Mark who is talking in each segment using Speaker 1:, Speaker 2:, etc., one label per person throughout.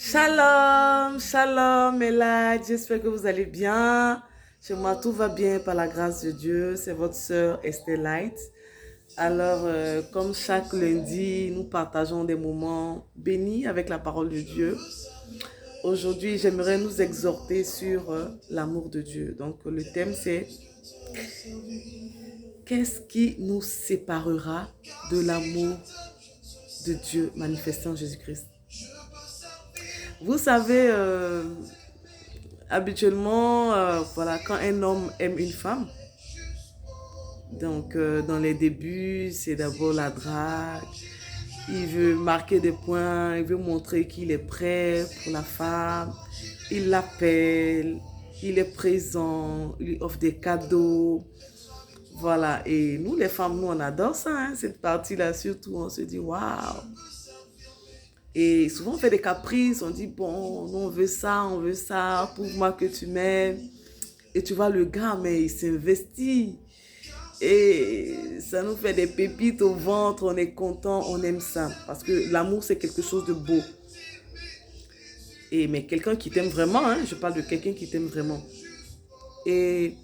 Speaker 1: Shalom, shalom, Elad, j'espère que vous allez bien. Chez moi, tout va bien par la grâce de Dieu. C'est votre sœur Esther Light. Alors, comme chaque lundi, nous partageons des moments bénis avec la parole de Dieu. Aujourd'hui, j'aimerais nous exhorter sur l'amour de Dieu. Donc, le thème, c'est qu'est-ce qui nous séparera de l'amour de Dieu manifesté en Jésus-Christ? Vous savez, habituellement, voilà, quand un homme aime une femme, donc dans les débuts, c'est d'abord la drague. Il veut marquer des points, il veut montrer qu'il est prêt pour la femme. Il l'appelle, il est présent, il lui offre des cadeaux. Voilà, et nous les femmes, nous on adore ça, hein, cette partie-là surtout, on se dit waouh. Et souvent on fait des caprices, on dit bon, nous on veut ça, prouve-moi que tu m'aimes. Et tu vois le gars, mais il s'investit. Et ça nous fait des pépites au ventre, on est content, on aime ça. Parce que l'amour, c'est quelque chose de beau. Mais quelqu'un qui t'aime vraiment, hein, je parle de quelqu'un qui t'aime vraiment. Et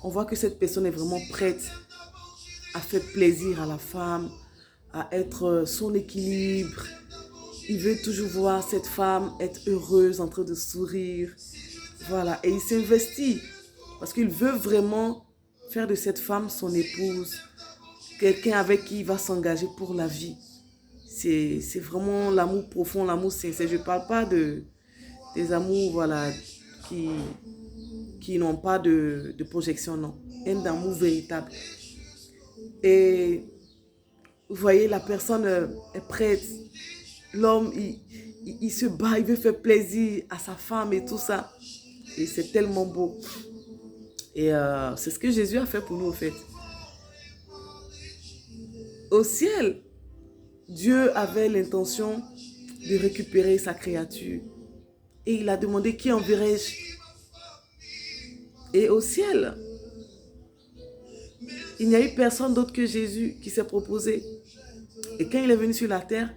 Speaker 1: on voit que cette personne est vraiment prête à faire plaisir à la femme, à être son équilibre. Il veut toujours voir cette femme être heureuse, en train de sourire. Voilà, et il s'investit parce qu'il veut vraiment faire de cette femme son épouse, quelqu'un avec qui il va s'engager pour la vie. C'est vraiment l'amour profond, l'amour sincère. Je ne parle pas des amours voilà, qui n'ont pas de projection, non. Un amour véritable. Et vous voyez, la personne est prête. L'homme, il se bat, il veut faire plaisir à sa femme et tout ça. Et c'est tellement beau. Et c'est ce que Jésus a fait pour nous, en fait. Au ciel, Dieu avait l'intention de récupérer sa créature. Et il a demandé qui enverrai-je. Et au ciel, il n'y a eu personne d'autre que Jésus qui s'est proposé. Et quand il est venu sur la terre,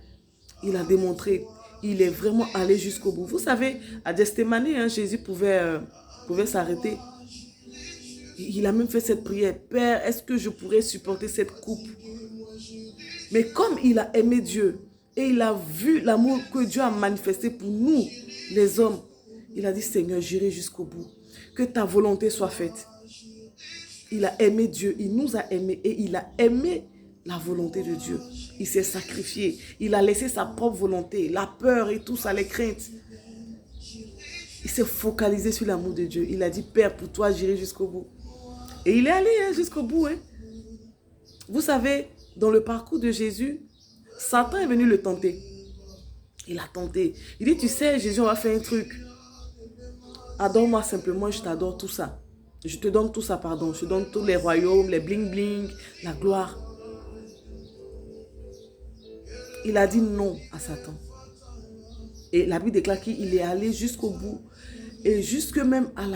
Speaker 1: il a démontré. Il est vraiment allé jusqu'au bout. Vous savez, à Gethsémani, hein, Jésus pouvait s'arrêter. Il a même fait cette prière. Père, est-ce que je pourrais supporter cette coupe? Mais comme il a aimé Dieu et il a vu l'amour que Dieu a manifesté pour nous, les hommes, il a dit, Seigneur, j'irai jusqu'au bout. Que ta volonté soit faite. Il a aimé Dieu, il nous a aimés et il a aimé la volonté de Dieu. Il s'est sacrifié. Il a laissé sa propre volonté, la peur et tout ça, les craintes. Il s'est focalisé sur l'amour de Dieu. Il a dit, Père, pour toi, j'irai jusqu'au bout. Et il est allé jusqu'au bout. Hein. Vous savez, dans le parcours de Jésus, Satan est venu le tenter. Il a tenté. Il dit, tu sais, Jésus, on va faire un truc. Adore-moi simplement, je t'adore tout ça. Je te donne tout ça, pardon. Je te donne tous les royaumes, les bling-bling, la gloire. Il a dit non à Satan. Et la Bible déclare qu'il est allé jusqu'au bout. Et jusque même à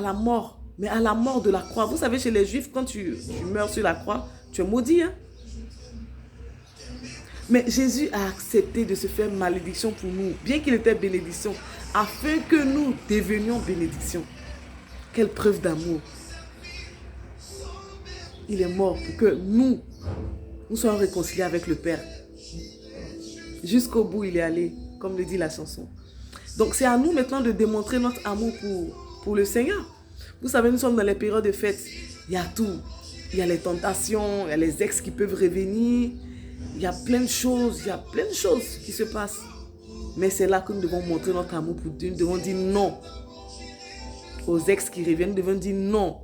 Speaker 1: la mort. Mais à la mort de la croix. Vous savez, chez les Juifs, quand tu meurs sur la croix, tu es maudit. Hein? Mais Jésus a accepté de se faire malédiction pour nous, bien qu'il était bénédiction, afin que nous devenions bénédiction. Quelle preuve d'amour. Il est mort pour que nous soyons réconciliés avec le Père. Jusqu'au bout, il est allé, comme le dit la chanson. Donc, c'est à nous maintenant de démontrer notre amour pour le Seigneur. Vous savez, nous sommes dans les périodes de fête. Il y a tout. Il y a les tentations, il y a les ex qui peuvent revenir. Il y a plein de choses, qui se passent. Mais c'est là que nous devons montrer notre amour pour Dieu. Nous devons dire non aux ex qui reviennent. Nous devons dire non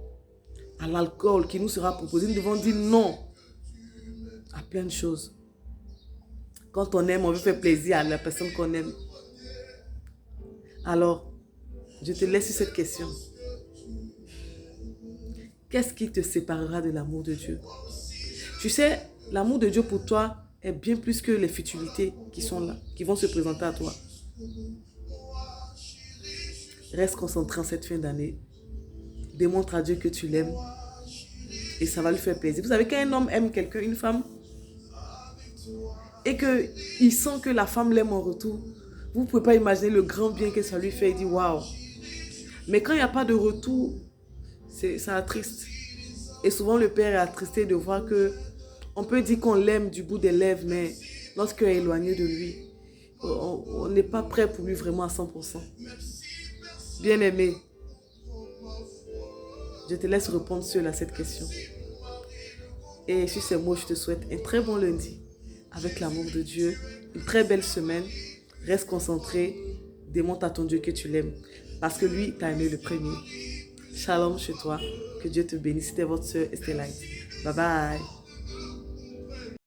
Speaker 1: à l'alcool qui nous sera proposé. Nous devons dire non à plein de choses. Quand on aime, on veut faire plaisir à la personne qu'on aime. Alors, je te laisse sur cette question. Qu'est-ce qui te séparera de l'amour de Dieu? Tu sais, l'amour de Dieu pour toi est bien plus que les futilités qui sont là, qui vont se présenter à toi. Reste concentré en cette fin d'année. Démontre à Dieu que tu l'aimes. Et ça va lui faire plaisir. Vous savez, quand un homme aime quelqu'un, une femme, et qu'il sent que la femme l'aime en retour, Vous ne pouvez pas imaginer le grand bien que ça lui fait. Il dit, waouh. Mais quand il n'y a pas de retour, ça attriste. Et souvent, le père est attristé de voir que on peut dire qu'on l'aime du bout des lèvres, mais lorsqu'on est éloigné de lui, on n'est pas prêt pour lui vraiment à 100%. Bien-aimé, je te laisse répondre seul à cette question. Et sur ces mots, je te souhaite un très bon lundi avec l'amour de Dieu, une très belle semaine. Reste concentré, démontre à ton Dieu que tu l'aimes parce que lui t'a aimé le premier. Shalom chez toi, que Dieu te bénisse. C'était votre sœur Estelle Light. Bye bye.